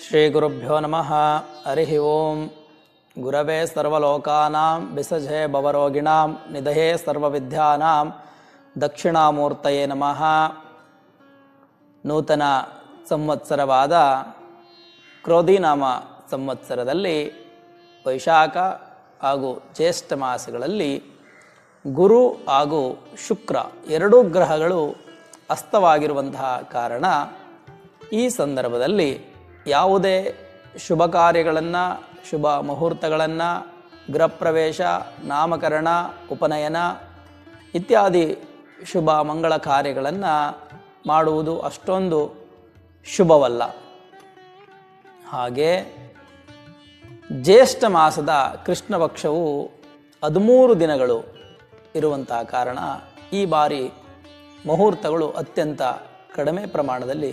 ಶ್ರೀಗುರುಭ್ಯೋ ನಮಃ. ಹರಿ ಓಂ. ಗುರವೇ ಸರ್ವಲೋಕಾನಾಂ ವಿಸಜೆ ಭವರೋಗಿಣಾಂ ನಿಧಯೇ ಸರ್ವವಿದ್ಯಾನಾಂ ದಕ್ಷಿಣಾಮೂರ್ತಯೇ ನಮಃ. ನೂತನ ಸಂವತ್ಸರವಾದ ಕ್ರೋಧಿನಾಮ ಸಂವತ್ಸರದಲ್ಲಿ ವೈಶಾಖ ಹಾಗೂ ಜ್ಯೇಷ್ಠ ಮಾಸಗಳಲ್ಲಿ ಗುರು ಹಾಗೂ ಶುಕ್ರ ಎರಡೂ ಗ್ರಹಗಳು ಅಸ್ತವಾಗಿರುವಂತಹ ಕಾರಣ ಈ ಸಂದರ್ಭದಲ್ಲಿ ಯಾವುದೇ ಶುಭ ಕಾರ್ಯಗಳನ್ನು, ಶುಭ ಮುಹೂರ್ತಗಳನ್ನು, ಗೃಹಪ್ರವೇಶ, ನಾಮಕರಣ, ಉಪನಯನ ಇತ್ಯಾದಿ ಶುಭ ಮಂಗಳ ಕಾರ್ಯಗಳನ್ನು ಮಾಡುವುದು ಅಷ್ಟೊಂದು ಶುಭವಲ್ಲ. ಹಾಗೆ ಜ್ಯೇಷ್ಠ ಮಾಸದ ಕೃಷ್ಣ ಪಕ್ಷವು 13 ದಿನಗಳು ಇರುವಂತಹ ಕಾರಣ ಈ ಬಾರಿ ಮುಹೂರ್ತಗಳು ಅತ್ಯಂತ ಕಡಿಮೆ ಪ್ರಮಾಣದಲ್ಲಿ